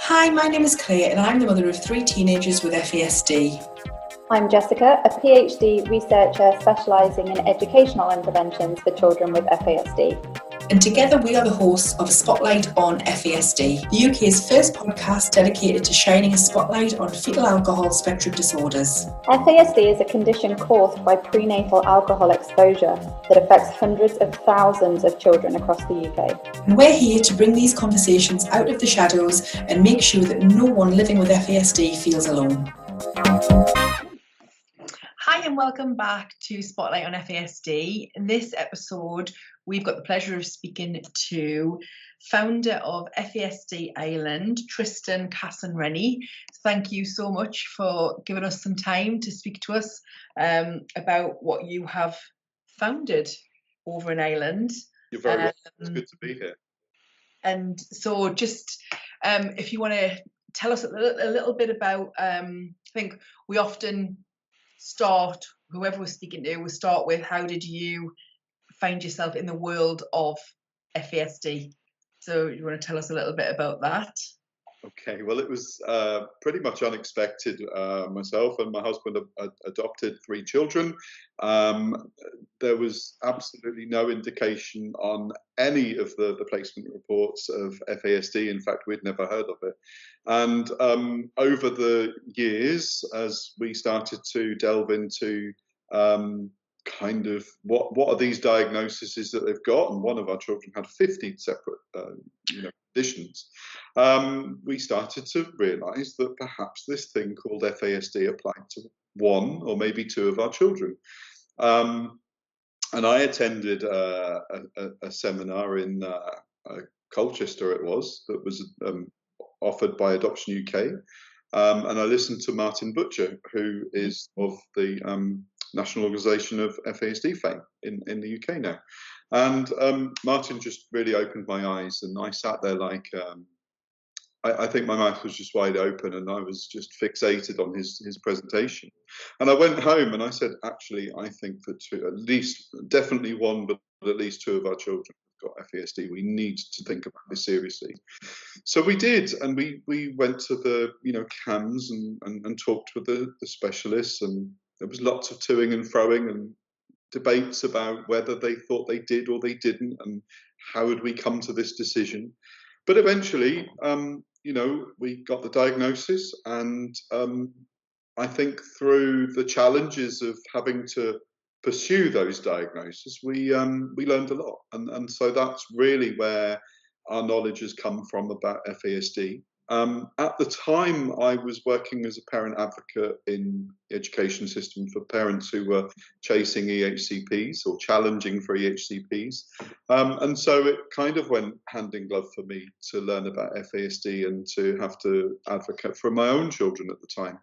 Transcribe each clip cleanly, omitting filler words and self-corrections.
Hi, my name is Clare and I'm the mother of 3 teenagers with FASD. I'm Jessica, a PhD researcher specialising in educational interventions for children with FASD. And together we are the hosts of Spotlight on FASD, the UK's first podcast dedicated to shining a spotlight on fetal alcohol spectrum disorders. FASD is a condition caused by prenatal alcohol exposure that affects hundreds of thousands of children across the UK. And we're here to bring these conversations out of the shadows and make sure that no one living with FASD feels alone. Hi and welcome back to Spotlight on FASD. In this episode, we've got the pleasure of speaking to founder of FASD Ireland, Tristan Casson-Rennie. Thank you so much for giving us some time to speak to us about what you have founded over in Ireland. You're very welcome. It's good to be here. And so just if you want to tell us a little bit about, I think we often start, whoever we're speaking to, we start with how did you find yourself in the world of FASD? So you want to tell us a little bit about that? Okay, well, it was pretty much unexpected. Myself and my husband adopted 3 children. There was absolutely no indication on any of the placement reports of FASD. In fact, we'd never heard of it. And over the years, as we started to delve into kind of what are these diagnoses that they've got, and one of our children had 50 separate conditions, we started to realise that perhaps this thing called FASD applied to 1 or maybe 2 of our children. And I attended a seminar in Colchester, it was, that was offered by Adoption UK, and I listened to Martin Butcher, who is of the National Organisation of FASD fame in the UK now. And Martin just really opened my eyes, and I sat there like, I think my mouth was just wide open, and I was just fixated on his presentation. And I went home and I said, actually, I think that 2, at least, definitely 1, but at least 2 of our children have got FASD. We need to think about this seriously. So we did, and we went to the CAMS and talked with the specialists, and there was lots of toing and froing and debates about whether they thought they did or they didn't, and how would we come to this decision. But eventually, we got the diagnosis, and I think through the challenges of having to pursue those diagnoses, we learned a lot, and so that's really where our knowledge has come from about FASD. At the time, I was working as a parent advocate in the education system for parents who were chasing EHCPs or challenging for EHCPs. And so it kind of went hand in glove for me to learn about FASD and to have to advocate for my own children at the time.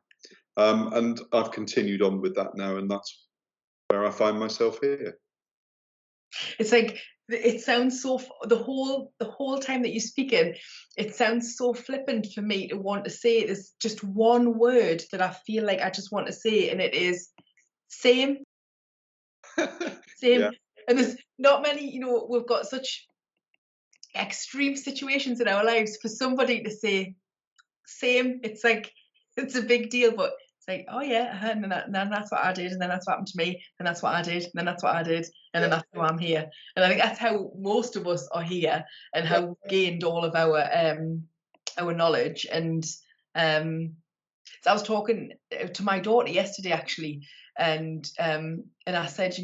And I've continued on with that now, and that's where I find myself here. It's like, it sounds so, the whole time that you're speaking, it sounds so flippant for me to want to say. There's just one word that I feel like I just want to say, and it is same. Same. Yeah. And there's not many, we've got such extreme situations in our lives. For somebody to say same, it's like, it's a big deal, but it's like, oh yeah, and then that's what I did, and then that's what happened to me, and that's what I did, and then that's what I did, and then that's how I'm here. And I think that's how most of us are here, and how we gained all of our knowledge. And so I was talking to my daughter yesterday, actually, and I said,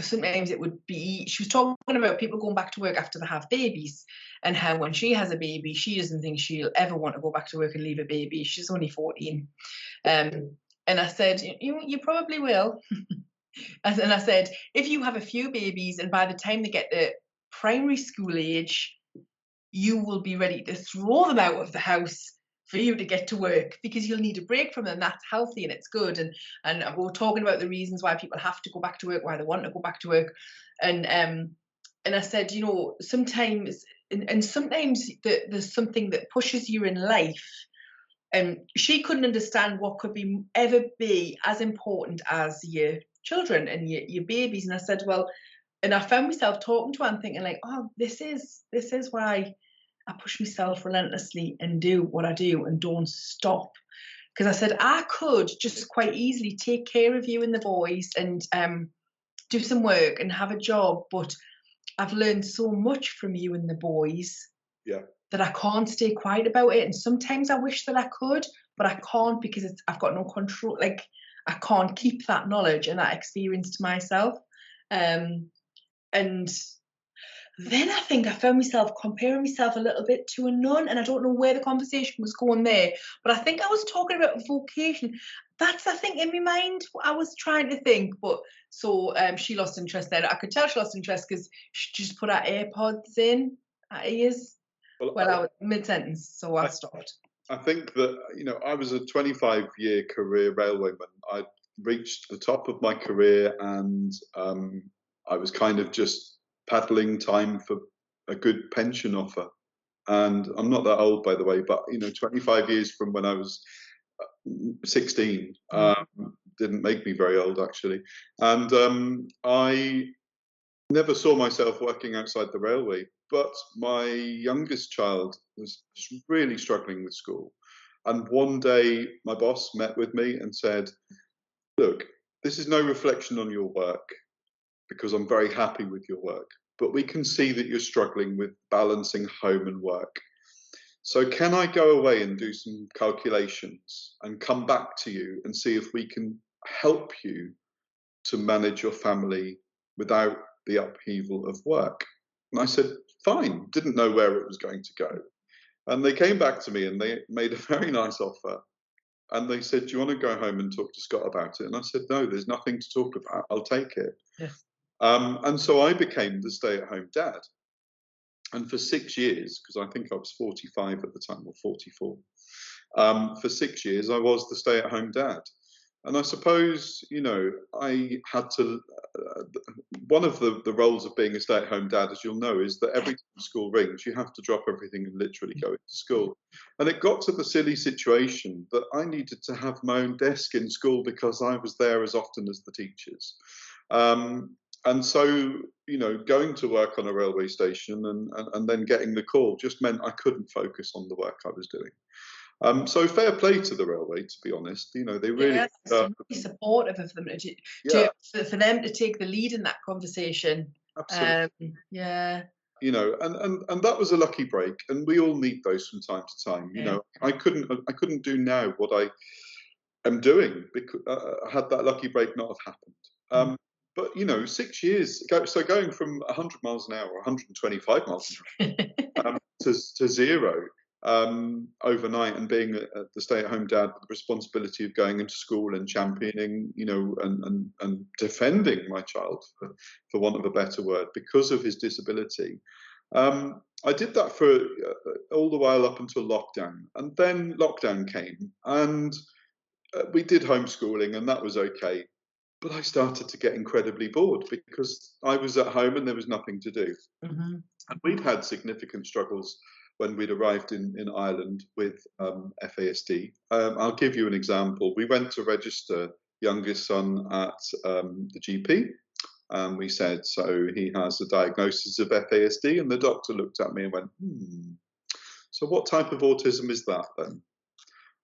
sometimes it would be, she was talking about people going back to work after they have babies, and how when she has a baby, she doesn't think she'll ever want to go back to work and leave a baby. She's only 14. And I said, you probably will. And I said, if you have a few babies and by the time they get to primary school age, you will be ready to throw them out of the house for you to get to work, because you'll need a break from them. That's healthy and it's good. And we're talking about the reasons why people have to go back to work, why they want to go back to work. And I said, sometimes, and sometimes there's something that pushes you in life. And she couldn't understand what could ever be as important as your children and your babies. And I said, well, and I found myself talking to her and thinking like, oh, this is why I push myself relentlessly and do what I do and don't stop. Because I said I could just quite easily take care of you and the boys and do some work and have a job, but I've learned so much from you and the boys that I can't stay quiet about it. And sometimes I wish that I could, but I can't because I've got no control. Like, I can't keep that knowledge and that experience to myself. And then I think I found myself comparing myself a little bit to a nun, and I don't know where the conversation was going there, but I think I was talking about vocation. That's, I think, in my mind, what I was trying to think. But so she lost interest then. I could tell she lost interest because she just put her AirPods in her ears. Well, I was mid-sentence, so I stopped. I think that, I was a 25-year career railwayman. I'd reached the top of my career, and I was kind of just paddling time for a good pension offer. And I'm not that old, by the way, but 25 years from when I was 16 didn't make me very old, actually. And I never saw myself working outside the railway. But my youngest child was really struggling with school. And one day my boss met with me and said, look, this is no reflection on your work, because I'm very happy with your work, but we can see that you're struggling with balancing home and work. So can I go away and do some calculations and come back to you and see if we can help you to manage your family without the upheaval of work? And I said, fine, didn't know where it was going to go. And they came back to me and they made a very nice offer. And they said, do you want to go home and talk to Scott about it? And I said, no, there's nothing to talk about. I'll take it. Yeah. And so I became the stay-at-home dad. And for 6 years, because I think I was 45 at the time, or 44, for 6 years, I was the stay-at-home dad. And I suppose, I had to, one of the roles of being a stay-at-home dad, as you'll know, is that every time school rings, you have to drop everything and literally go into school. And it got to the silly situation that I needed to have my own desk in school because I was there as often as the teachers. And so, going to work on a railway station and then getting the call just meant I couldn't focus on the work I was doing. So fair play to the railway, to be honest. They really really supportive of them for them to take the lead in that conversation. Absolutely. Yeah. And that was a lucky break, and we all need those from time to time. I couldn't do now what I am doing because had that lucky break not have happened. But 6 years, so going from 100 miles an hour, 125 miles an hour, to zero overnight, and being the stay-at-home dad with the responsibility of going into school and championing, and defending my child, for want of a better word, because of his disability. I did that for all the while up until lockdown, and then lockdown came, and we did homeschooling, and that was okay. But I started to get incredibly bored because I was at home and there was nothing to do. Mm-hmm. And we'd had significant struggles when we'd arrived in Ireland with FASD. I'll give you an example. We went to register youngest son at the GP. And we said, so he has a diagnosis of FASD. And the doctor looked at me and went, so what type of autism is that then?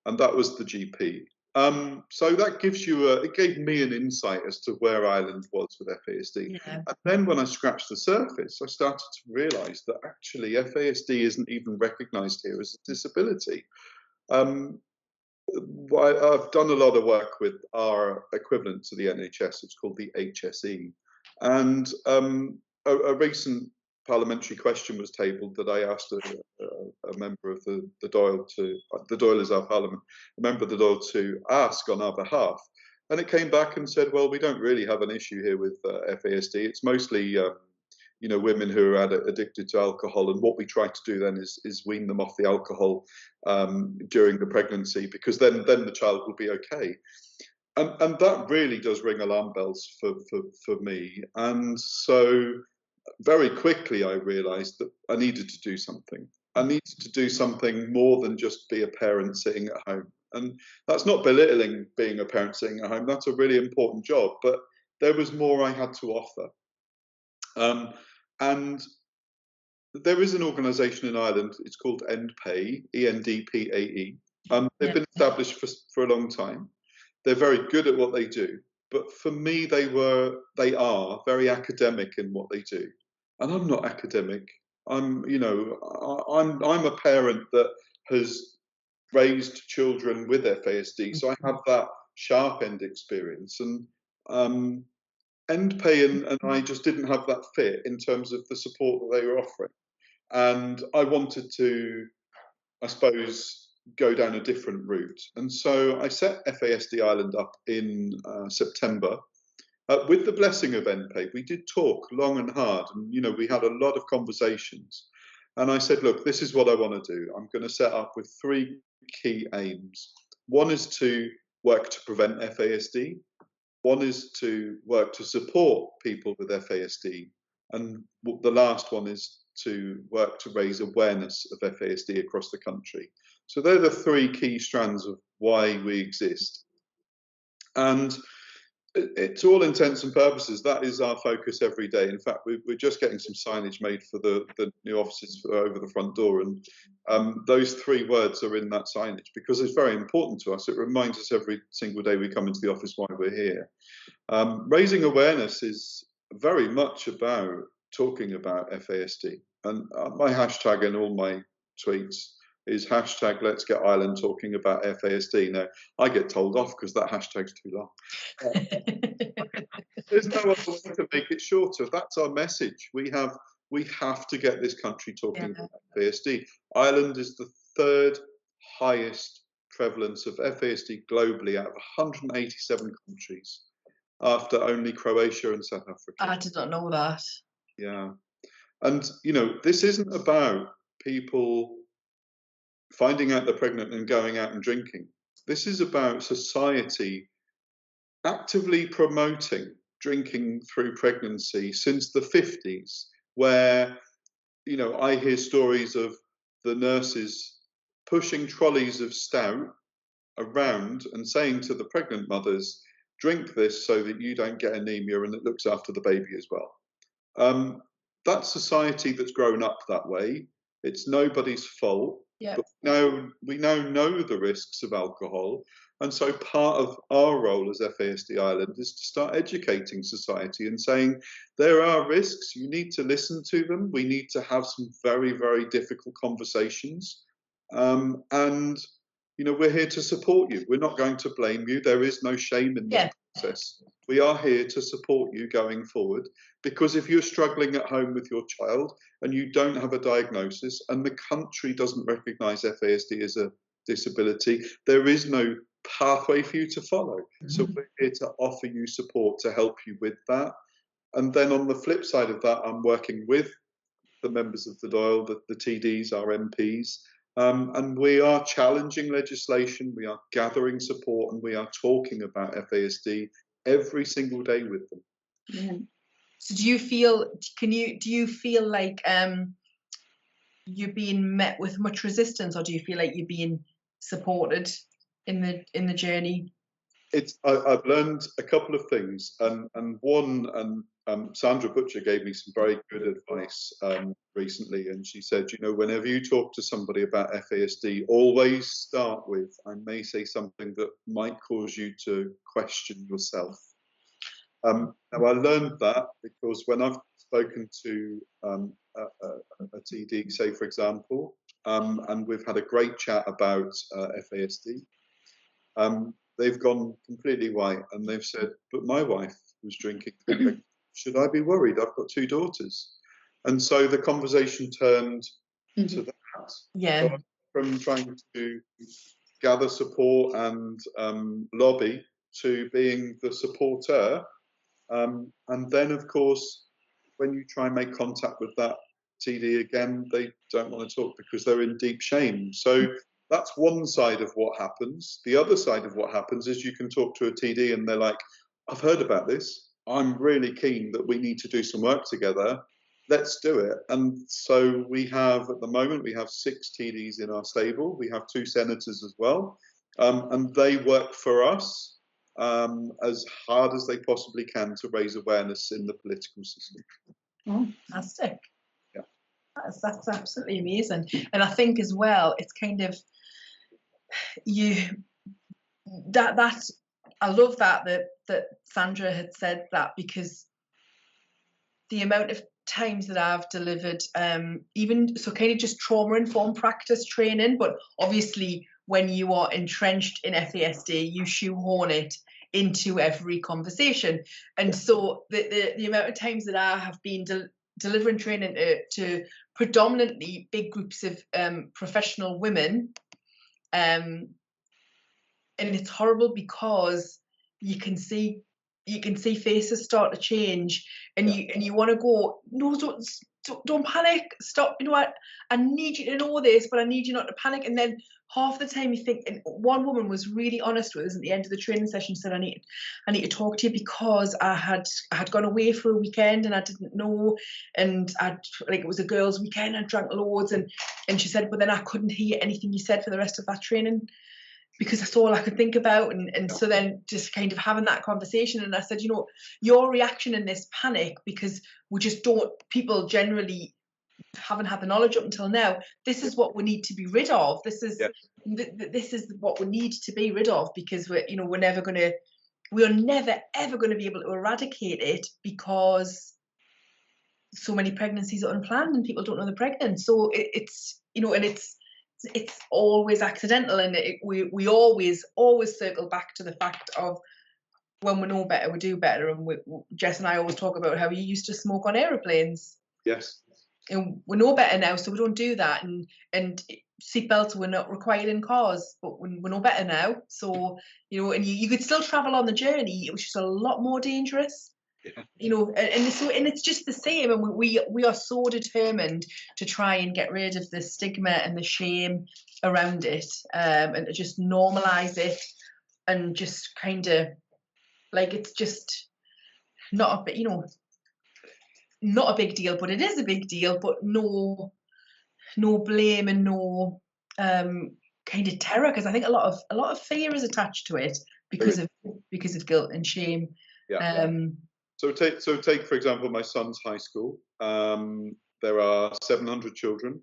And that was the GP. So that gives you it gave me an insight as to where Ireland was with FASD. Yeah. And then when I scratched the surface, I started to realise that actually FASD isn't even recognised here as a disability. I've done a lot of work with our equivalent to the NHS. It's called the HSE. And a recent parliamentary question was tabled that I asked a member of the Dáil the Dáil is our parliament, a member of the Dáil to ask on our behalf. And it came back and said, well, we don't really have an issue here with FASD. It's mostly, women who are addicted to alcohol. And what we try to do then is wean them off the alcohol during the pregnancy, because then the child will be okay. And that really does ring alarm bells for me. And so very quickly I realised that I needed to do something. I needed to do something more than just be a parent sitting at home. And that's not belittling being a parent sitting at home. That's a really important job. But there was more I had to offer. And there is an organisation in Ireland. It's called EndPAE, ENDPAE. They've been established for a long time. They're very good at what they do. But for me, they are very academic in what they do, and I'm not academic. I'm a parent that has raised children with FASD, so I have that sharp end experience. And EndPAE and I just didn't have that fit in terms of the support that they were offering. And I wanted to, I suppose, go down a different route. And so I set FASD Ireland up in September. With the blessing of EndPAE, we did talk long and hard, and we had a lot of conversations. And I said, look, this is what I want to do. I'm going to set up with 3 key aims. One is to work to prevent FASD. One is to work to support people with FASD. And the last one is to work to raise awareness of FASD across the country. So they're the 3 key strands of why we exist. And to all intents and purposes, that is our focus every day. In fact, we're just getting some signage made for the new offices over the front door, and those 3 words are in that signage because it's very important to us. It reminds us every single day we come into the office why we're here. Raising awareness is very much about talking about FASD, and my hashtag in all my tweets is hashtag Let's Get Ireland talking about FASD. Now, I get told off because that hashtag's too long. There's no other way to make it shorter. That's our message. We have to get this country talking about FASD. Ireland is the 3rd highest prevalence of FASD globally out of 187 countries, after only Croatia and South Africa. I did not know that. Yeah. And, this isn't about people finding out they're pregnant and going out and drinking. This is about society actively promoting drinking through pregnancy since the 50s, where, I hear stories of the nurses pushing trolleys of stout around and saying to the pregnant mothers, drink this so that you don't get anemia and it looks after the baby as well. That's society that's grown up that way. It's nobody's fault. Yep. But we now know the risks of alcohol. And so part of our role as FASD Ireland is to start educating society and saying there are risks. You need to listen to them. We need to have some very, very difficult conversations. And we're here to support you. We're not going to blame you. There is no shame in the process. We are here to support you going forward, because if you're struggling at home with your child and you don't have a diagnosis and the country doesn't recognise FASD as a disability, there is no pathway for you to follow. So we're here to offer you support to help you with that. And then on the flip side of that, I'm working with the members of the Dáil, the TDs, our MPs, and we are challenging legislation, we are gathering support, and we are talking about FASD every single day with them. Yeah. So do you feel like you're being met with much resistance, or do you feel like you're being supported in the journey? I've learned a couple of things, and one, Sandra Butcher gave me some very good advice recently, and she said, whenever you talk to somebody about FASD, always start with, I may say something that might cause you to question yourself. Now, I learned that because when I've spoken to a TD, say, for example, and we've had a great chat about FASD, they've gone completely white and they've said, but my wife was drinking. Should I be worried? I've got 2 daughters. And so the conversation turned to that. Yeah. So from trying to gather support and lobby to being the supporter. And then, of course, when you try and make contact with that TD again, they don't want to talk because they're in deep shame. So that's one side of what happens. The other side of what happens is you can talk to a TD and they're like, I've heard about this. I'm really keen that we need to do some work together. Let's do it. And so we have, at the moment, we have 6 TDs in our stable. We have 2 senators as well. And they work for us as hard as they possibly can to raise awareness in the political system. Oh, fantastic. Yeah. That's absolutely amazing. And I think as well, it's kind of that I love that Sandra had said that, because the amount of times that I've delivered even so kind of just trauma informed practice training, but obviously when you are entrenched in FASD, you shoehorn it into every conversation. And so the amount of times that I have been delivering training to predominantly big groups of professional women, and it's horrible because you can see faces start to change, and you want to go, no, don't panic, stop, you know what, I need you to know this, but I need you not to panic. And then half the time you think, and one woman was really honest with us at the end of the training session, said, I need to talk to you because I had gone away for a weekend and I didn't know, and it was a girls' weekend, I drank loads, and she said, but then I couldn't hear anything you said for the rest of that training, because that's all I could think about. And so then just kind of having that conversation, and I said, you know, your reaction in this panic, because people generally haven't had the knowledge up until now, this is what we need to be rid of. This is what we need to be rid of, because we are never ever going to be able to eradicate it, because so many pregnancies are unplanned and people don't know they're pregnant. So it's always accidental, and we always circle back to the fact of, when we know better, we do better. And Jess and I always talk about how you used to smoke on aeroplanes. Yes. And we know better now, so we don't do that. And seatbelts were not required in cars, but we know better now. So and you could still travel on the journey, it was just a lot more dangerous. Yeah. And it's just the same, and we are so determined to try and get rid of the stigma and the shame around it, and to just normalize it, and just kind of like, it's just not a not a big deal, but it is a big deal. But no blame and no kind of terror, because I think a lot of fear is attached to it because of guilt and shame. Yeah. So take for example my son's high school. There are 700 children.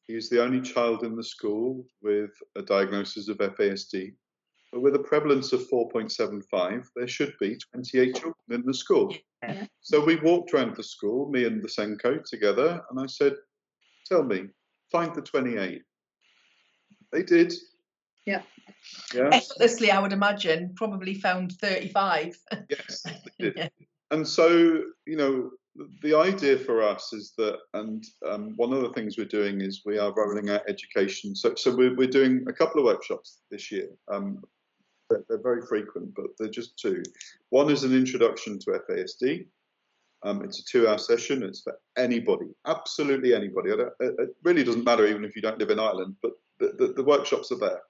He's the only child in the school with a diagnosis of FASD. But with a prevalence of 4.75, there should be 28 children in the school. Yeah. So we walked around the school, me and the Senko together, and I said, tell me, find the 28. They did. Yeah. Effortlessly, I would imagine, probably found 35. Yes, they did. Yeah. And so, the idea for us is that, and one of the things we're doing is we are rolling out education. So we're doing a couple of workshops this year. They're very frequent, but they're just two. One is an introduction to FASD. It's a 2-hour session. It's for anybody, absolutely anybody. It really doesn't matter even if you don't live in Ireland, but the workshops are there.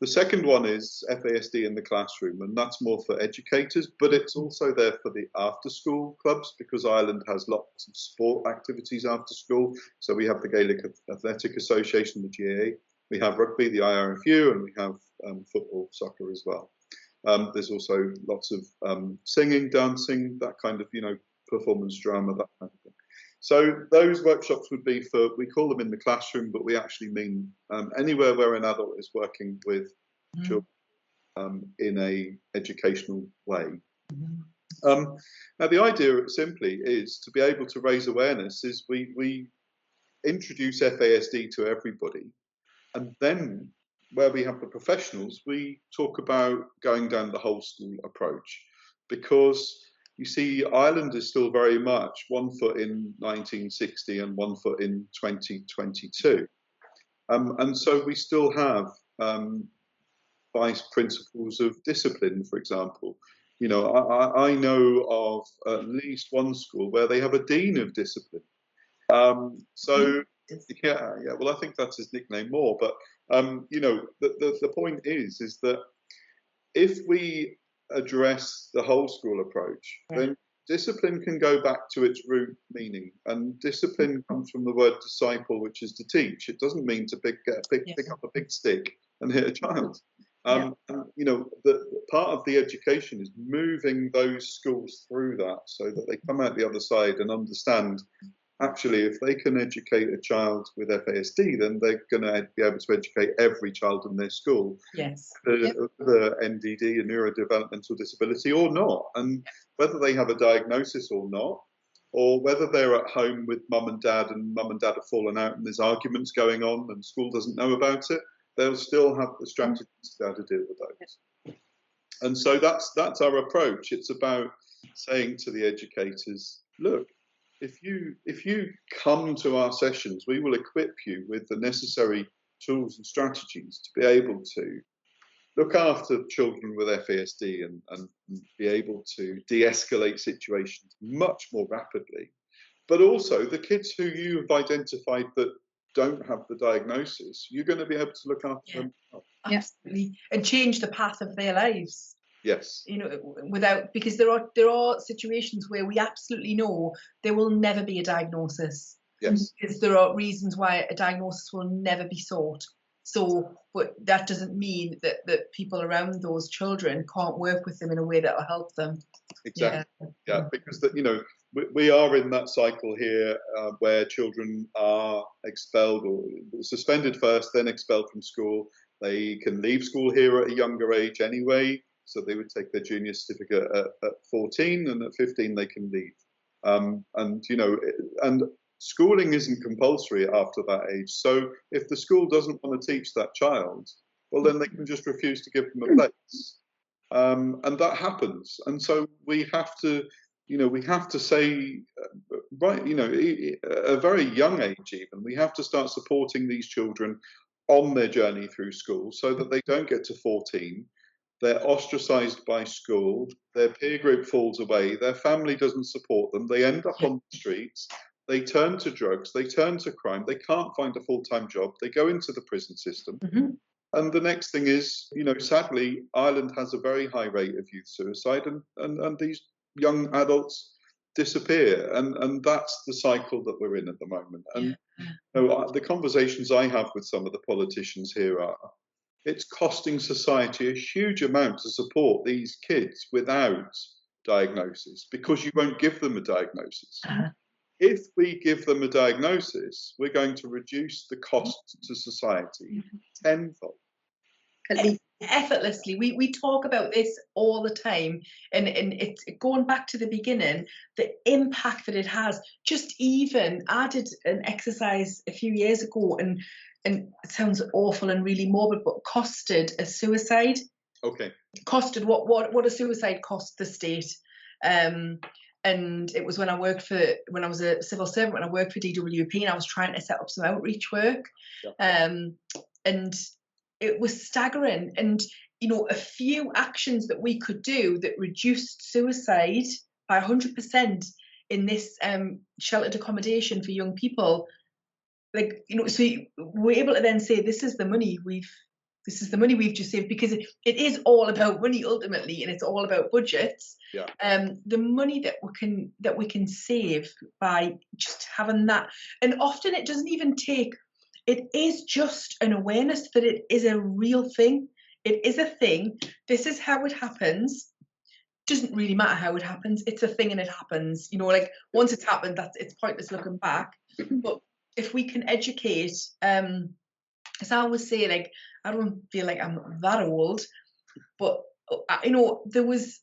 The second one is FASD in the classroom, and that's more for educators, but it's also there for the after-school clubs, because Ireland has lots of sport activities after school. So we have the Gaelic Athletic Association, the GAA, we have rugby, the IRFU, and we have football, soccer as well. There's also lots of singing, dancing, that kind of, performance drama, that kind of thing. So those workshops would be for, we call them in the classroom, but we actually mean anywhere where an adult is working with children in a educational way. Now the idea simply is to be able to raise awareness. Is we introduce FASD to everybody, and then where we have the professionals, we talk about going down the whole school approach, because you see, Ireland is still very much 1 foot in 1960 and 1 foot in 2022. And so we still have vice principals of discipline, for example. I know of at least one school where they have a dean of discipline. Well, I think that's his nickname more. But, the point is that if we address the whole school approach, then discipline can go back to its root meaning. And discipline comes from the word disciple, which is to teach. It doesn't mean to pick up a big stick and hit a child. The part of the education is moving those schools through that, so that they come out the other side and understand actually, if they can educate a child with FASD, then they're going to be able to educate every child in their school. Yes. The NDD, a neurodevelopmental disability, or not, and whether they have a diagnosis or not, or whether they're at home with mum and dad have fallen out and there's arguments going on and school doesn't know about it, they'll still have the strategies to be able to deal with those. And so that's our approach. It's about saying to the educators, look, if you come to our sessions, we will equip you with the necessary tools and strategies to be able to look after children with FASD and be able to de-escalate situations much more rapidly. But also the kids who you have identified that don't have the diagnosis, you're going to be able to look after them. Absolutely, and change the path of their lives. Yes. You know, because there are situations where we absolutely know there will never be a diagnosis. Yes. Because there are reasons why a diagnosis will never be sought. So, but that doesn't mean that people around those children can't work with them in a way that will help them. Exactly. Yeah, because you know, we are in that cycle here where children are expelled or suspended first, then expelled from school. They can leave school here at a younger age anyway. So they would take their junior certificate at 14, and at 15 they can leave. And you know, and schooling isn't compulsory after that age. So if the school doesn't want to teach that child, well, then they can just refuse to give them a place. And that happens. And so we have to, you know, say, right, you know, at a very young age even, we have to start supporting these children on their journey through school so that they don't get to 14. They're ostracized by school, their peer group falls away, their family doesn't support them, they end up on the streets, they turn to drugs, they turn to crime, they can't find a full-time job, they go into the prison system. And the next thing is, you know, sadly, Ireland has a very high rate of youth suicide, and these young adults disappear, and that's the cycle that we're in at the moment. And you know, the conversations I have with some of the politicians here are, it's costing society a huge amount to support these kids without diagnosis because you won't give them a diagnosis. If we give them a diagnosis, we're going to reduce the cost to society tenfold. Effortlessly. We talk about this all the time, and it's going back to the beginning, the impact that it has. Just even I did an exercise a few years ago, and it sounds awful and really morbid, but costed a suicide. Okay. Costed what a suicide cost the state. And it was when I was a civil servant, when I worked for DWP, and I was trying to set up some outreach work. And it was staggering. And, you know, a few actions that we could do that reduced suicide by 100% in this sheltered accommodation for young people, like, you know, so we're able to then say, this is the money we've just saved, because it is all about money ultimately, and it's all about budgets. The money that we can save by just having that. And often it doesn't even take, it is just an awareness that it is a real thing. It is a thing. This is how it happens. Doesn't really matter how it happens. It's a thing and it happens. You know, like once it's happened, it's pointless looking back. But if we can educate, as I always say, like, I don't feel like I'm that old, but you know,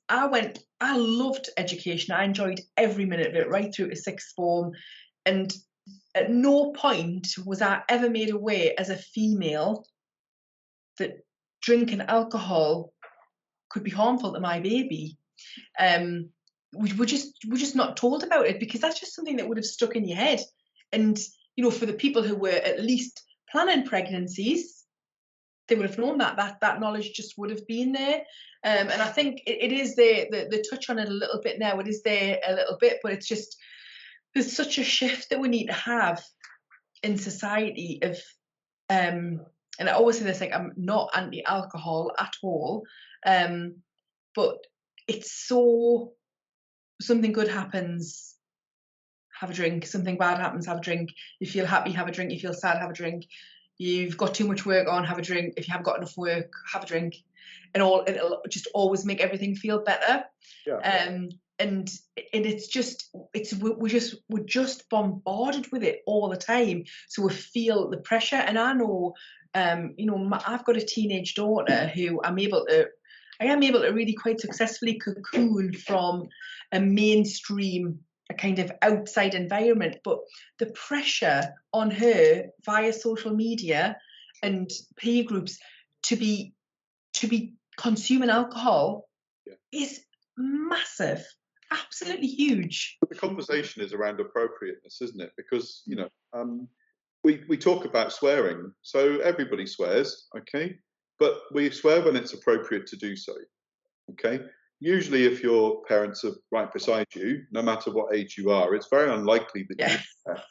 I loved education. I enjoyed every minute of it, right through to sixth form, and at no point was I ever made aware as a female that drinking alcohol could be harmful to my baby. We're just not told about it, because that's just something that would have stuck in your head. And you know, for the people who were at least planning pregnancies, they would have known that knowledge just would have been there. And I think it is there, the touch on it a little bit now, it is there a little bit, but it's just, there's such a shift that we need to have in society of, and I always say this, like, I'm not anti-alcohol at all, but it's so, something good happens, have a drink, something bad happens, have a drink, you feel happy, have a drink, you feel sad, have a drink, you've got too much work on, have a drink, if you haven't got enough work, have a drink, and it'll just always make everything feel better. and it's just we're just bombarded with it all the time, so we feel the pressure. And I know, I've got a teenage daughter who I am able to really quite successfully cocoon from a mainstream, a kind of outside environment, but the pressure on her via social media and peer groups to be consuming alcohol is massive, absolutely huge. The conversation is around appropriateness, isn't it? Because we talk about swearing, so everybody swears, okay, but we swear when it's appropriate to do so, okay. Usually, if your parents are right beside you, no matter what age you are, it's very unlikely that you swear.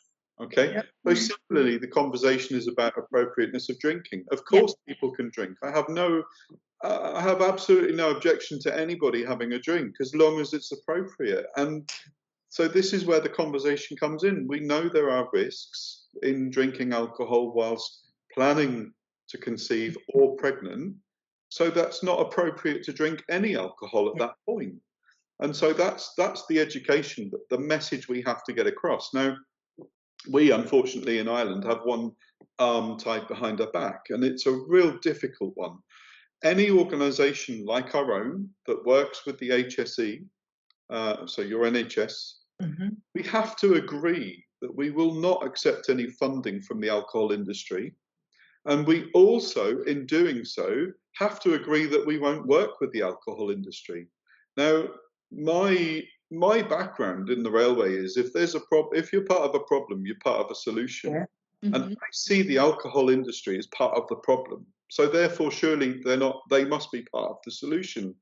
Okay. Yep. So similarly, the conversation is about appropriateness of drinking. Of course, people can drink. I have absolutely no objection to anybody having a drink as long as it's appropriate. And so this is where the conversation comes in. We know there are risks in drinking alcohol whilst planning to conceive or pregnant. So that's not appropriate to drink any alcohol at that point. And so that's the education, the message we have to get across. Now, we, unfortunately, in Ireland have one arm tied behind our back, and it's a real difficult one. Any organisation like our own that works with the HSE, so your NHS, we have to agree that we will not accept any funding from the alcohol industry. And we also, in doing so, have to agree that we won't work with the alcohol industry. Now, my background in the railway is if there's a problem, if you're part of a problem, you're part of a solution. Yeah. And I see the alcohol industry as part of the problem. So therefore, surely they must be part of the solution.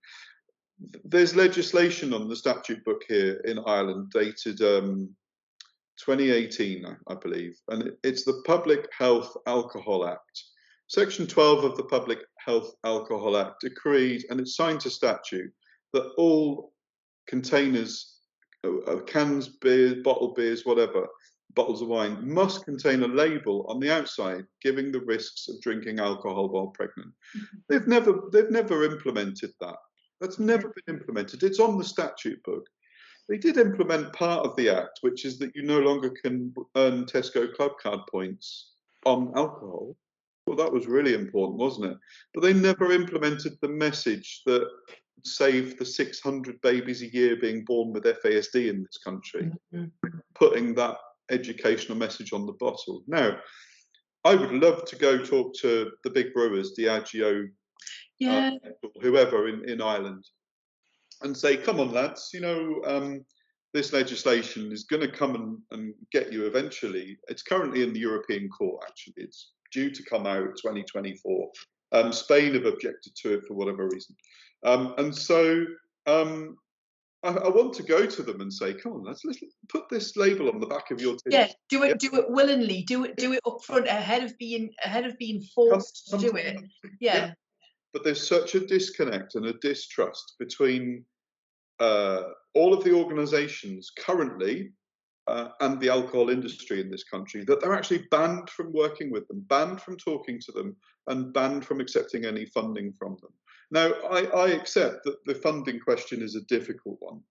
There's legislation on the statute book here in Ireland dated 2018, I believe, and it's the Public Health Alcohol Act. Section 12 of the Public Health Alcohol Act decreed, and it's signed to statute, that all containers, cans, beers, bottled beers, whatever, bottles of wine, must contain a label on the outside giving the risks of drinking alcohol while pregnant. They've never implemented that. That's never been implemented. It's on the statute book. They did implement part of the act, which is that you no longer can earn Tesco Club Card points on alcohol. Well, that was really important, wasn't it? But they never implemented the message that saved the 600 babies a year being born with FASD in this country, putting that educational message on the bottle. Now, I would love to go talk to the big brewers, Diageo, whoever in Ireland, and say, come on, lads, this legislation is going to come and get you eventually. It's currently in the European Court, actually. It's due to come out 2024. Spain have objected to it for whatever reason. And so I want to go to them and say, come on, let's put this label on the back of your tin. Yeah, do it willingly, do it up front ahead of being forced to do it. Yeah. But there's such a disconnect and a distrust between all of the organisations currently and the alcohol industry in this country that they're actually banned from working with them, banned from talking to them, and banned from accepting any funding from them. Now, I accept that the funding question is a difficult one.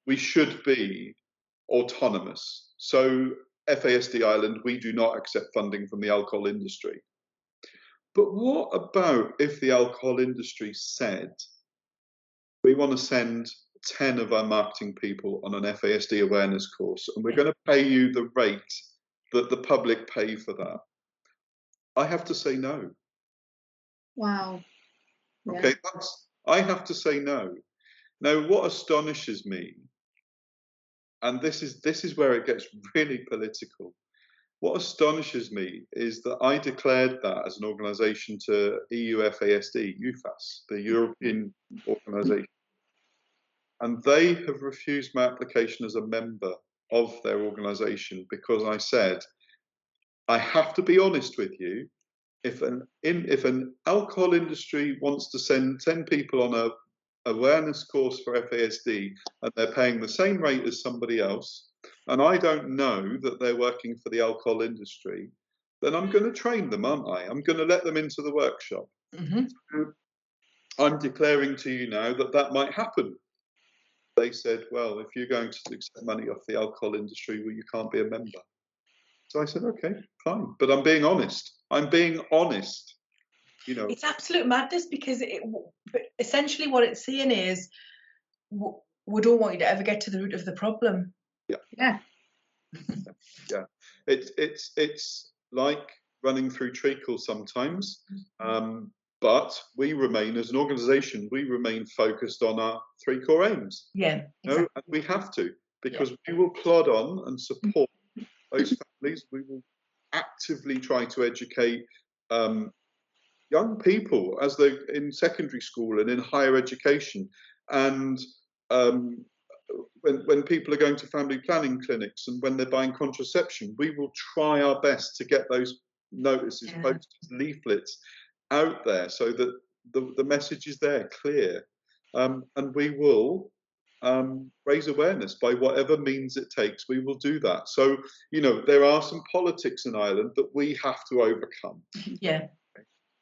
We should be autonomous. So FASD Ireland, we do not accept funding from the alcohol industry. But what about if the alcohol industry said, we want to send 10 of our marketing people on an FASD awareness course, and we're going to pay you the rate that the public pay for that? I have to say no. Wow. Okay, I have to say no. Now, what astonishes me, and this is where it gets really political, what astonishes me is that I declared that as an organisation to EU FASD, UFAS, the European organisation. And they have refused my application as a member of their organisation because I said, I have to be honest with you, if an alcohol industry wants to send 10 people on a awareness course for FASD and they're paying the same rate as somebody else, and I don't know that they're working for the alcohol industry, then I'm going to train them, aren't I? I'm going to let them into the workshop. So I'm declaring to you now that might happen. they said, well, if you're going to accept money off the alcohol industry, well, you can't be a member. So I said, okay, fine, but I'm being honest. I'm being honest. You know, it's absolute madness, because essentially what it's saying is, we don't want you to ever get to the root of the problem. Yeah. Yeah, it's like running through treacle sometimes, but we remain, as an organisation, we remain focused on our 3 core aims. Yeah, No, and we have to, because we will plod on and support those families. We will actively try to educate young people as they're in secondary school and in higher education, and when people are going to family planning clinics and when they're buying contraception, we will try our best to get those notices, posters, leaflets out there so that the message is there, clear, and we will raise awareness by whatever means it takes. We will do that. So, you know, there are some politics in Ireland that we have to overcome. Yeah.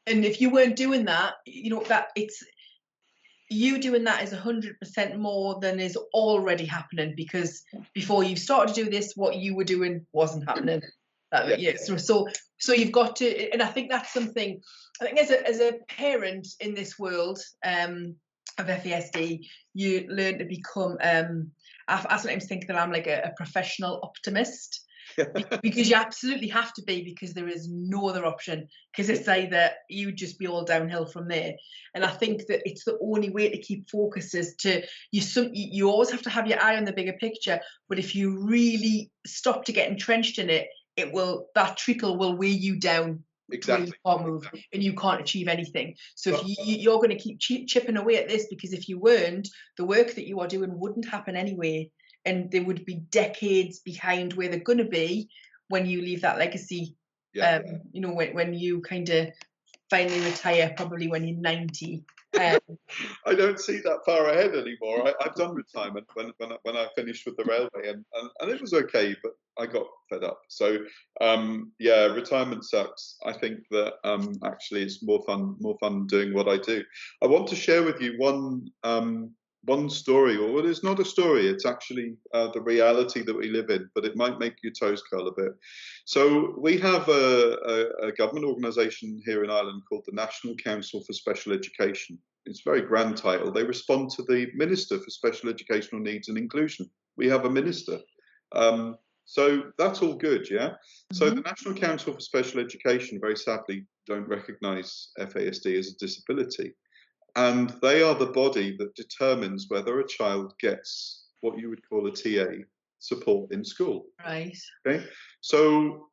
And if you weren't doing that, you know, that it's, you doing that is 100% more than is already happening, because before you started to do this, what you were doing wasn't happening. Yeah. So you've got to, and I think that's something, I think as a parent in this world of FASD, you learn to become, I sometimes think that I'm like a professional optimist. Because you absolutely have to be, because there is no other option, because it's either you just be all downhill from there. And I think that it's the only way to keep focused is to, you always have to have your eye on the bigger picture, but if you really stop to get entrenched in it, that trickle will weigh you down. Exactly. You can't move and you can't achieve anything. So if you're going to keep chipping away at this, because if you weren't, the work that you are doing wouldn't happen anyway. And they would be decades behind where they're going to be when you leave that legacy. You know, when you kind of finally retire, probably when you're 90. I don't see that far ahead anymore. I've done retirement when I finished with the railway, and it was okay, but I got fed up. So yeah, retirement sucks. I think that actually it's more fun doing what I do. I want to share with you one story, or it's not a story, it's actually the reality that we live in, but it might make your toes curl a bit. So we have a government organisation here in Ireland called the National Council for Special Education. It's a very grand title. They respond to the Minister for Special Educational Needs and Inclusion. We have a minister. So that's all good, yeah? So the National Council for Special Education, very sadly, don't recognise FASD as a disability. And they are the body that determines whether a child gets what you would call a TA support in school. Right. Okay. So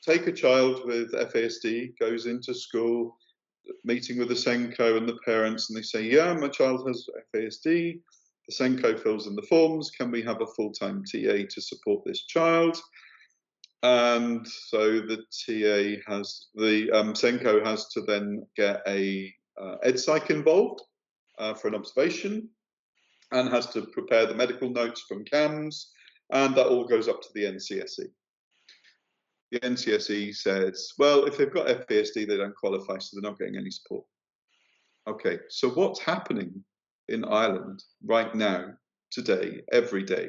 take a child with FASD, goes into school, meeting with the SENCO and the parents, and they say, yeah, my child has FASD. The SENCO fills in the forms. Can we have a full-time TA to support this child? And so the TA has, the SENCO has to then get a EdPsych involved for an observation, and has to prepare the medical notes from CAMS, and that all goes up to the NCSE. The NCSE says, well, if they've got FASD, they don't qualify, so they're not getting any support. Okay, so what's happening in Ireland right now, today, every day,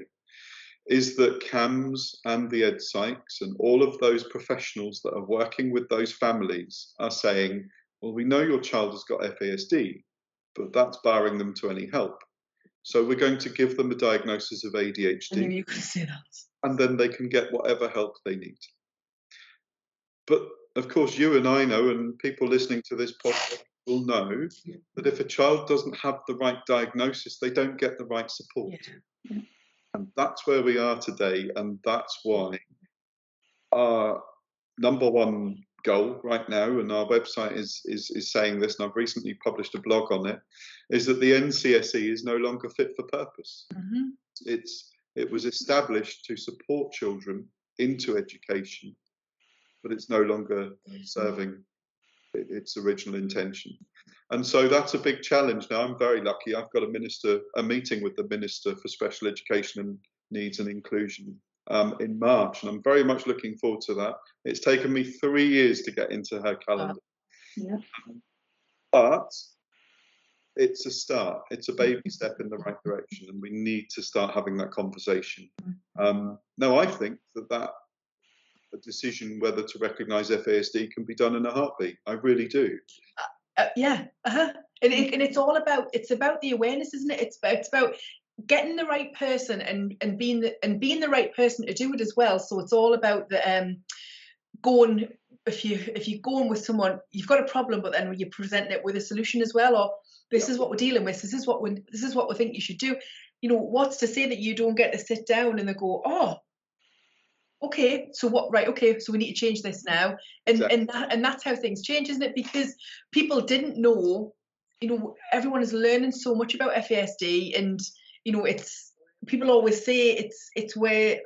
is that CAMS and the EdPsychs and all of those professionals that are working with those families are saying, well, we know your child has got FASD, but that's barring them to any help. So we're going to give them a diagnosis of ADHD. And you can see that. And then they can get whatever help they need. But of course, you and I know, and people listening to this podcast will know, that if a child doesn't have the right diagnosis, they don't get the right support. Yeah. And that's where we are today. And that's why our number one goal right now, and our website is saying this, and I've recently published a blog on it, is that the NCSE is no longer fit for purpose. It was established to support children into education, but it's no longer serving its original intention. And so that's a big challenge. Now, I'm very lucky. I've got a meeting with the Minister for Special Education and Needs and Inclusion in March, and I'm very much looking forward to that. It's taken me 3 years to get into her calendar. Yeah. But it's a start. It's a baby step in the right direction, and we need to start having that conversation. Now, I think that a decision whether to recognise FASD can be done in a heartbeat. I really do. Yeah, and it's all about the awareness, isn't it? It's about getting the right person and being the right person to do it as well. So it's all about the going. If you're going with someone, you've got a problem, but then you're presenting it with a solution as well, or this is what we're dealing with. This is what we think you should do. You know, what's to say that you don't get to sit down and they go, oh, okay, so what? Right, okay, so we need to change this now, and that's how things change, isn't it? Because people didn't know. You know, everyone is learning so much about FASD, and you know, people always say it's where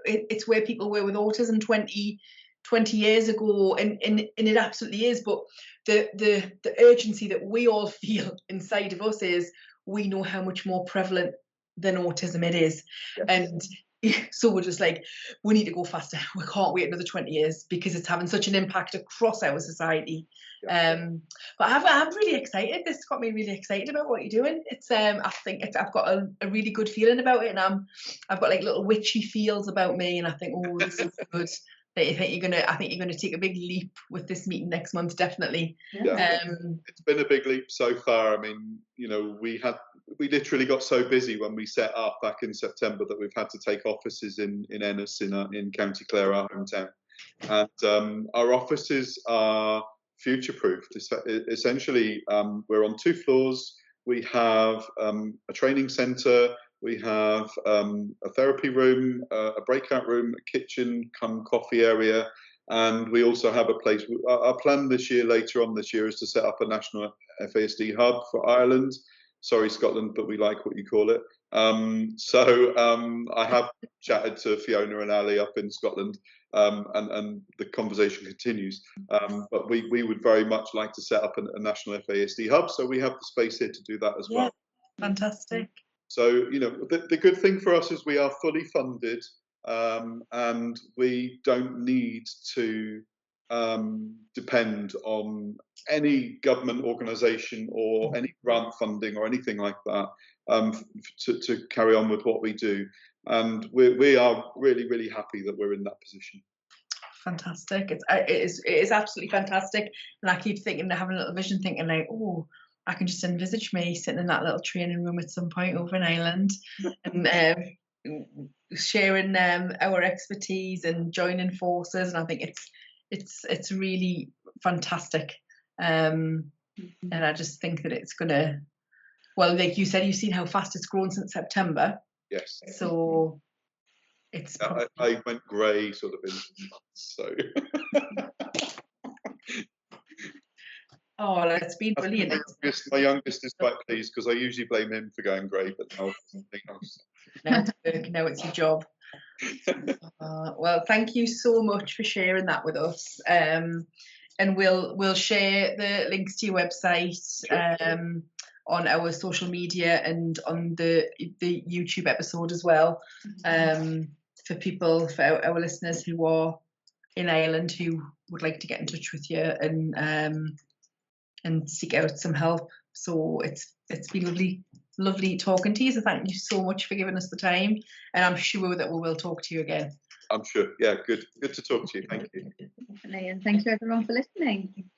people were with autism 20 years ago, and it absolutely is. But the urgency that we all feel inside of us is we know how much more prevalent than autism it is. Yes. And so we're just like, we need to go faster. We can't wait another 20 years because it's having such an impact across our society. Yeah. But I'm really excited. This got me really excited about what you're doing. It's I think I've got a really good feeling about it, and I've got like little witchy feels about me, and I think, oh, this is good. I think you're gonna take a big leap with this meeting next month, definitely. Yeah. It's been a big leap so far. I mean, you know, we literally got so busy when we set up back in September that we've had to take offices in Ennis in County Clare, our hometown, and our offices are future-proofed. Essentially, we're on 2 floors. We have a training centre. We have a therapy room, a breakout room, a kitchen, coffee area, and we also have a place. Our plan later on this year, is to set up a national FASD hub for Ireland. Sorry, Scotland, but we like what you call it. I have chatted to Fiona and Ali up in Scotland, and the conversation continues. But we would very much like to set up a national FASD hub, so we have the space here to do that as well. Fantastic. So, you know, the good thing for us is we are fully funded, and we don't need to depend on any government organisation or any grant funding or anything like that to carry on with what we do. And we are really, really happy that we're in that position. Fantastic. It is absolutely fantastic. And I keep thinking, having a little vision, thinking like, oh, I can just envisage me sitting in that little training room at some point over in Ireland and sharing our expertise and joining forces. And I think it's really fantastic. And I just think that it's gonna, well, like you said, you've seen how fast it's grown since September. Yes. So it's I went grey sort of in months, so. Oh, it's been brilliant. My youngest is quite pleased because I usually blame him for going grey, but now it's something else. Now it's your job. Well, thank you so much for sharing that with us. And we'll share the links to your website on our social media and on the YouTube episode as well, for our listeners who are in Ireland who would like to get in touch with you and seek out some help. So it's been lovely talking to you. So thank you so much for giving us the time, and I'm sure that we will talk to you again. I'm sure. Yeah, good to talk to you. Thank you. Definitely, and thank you everyone for listening.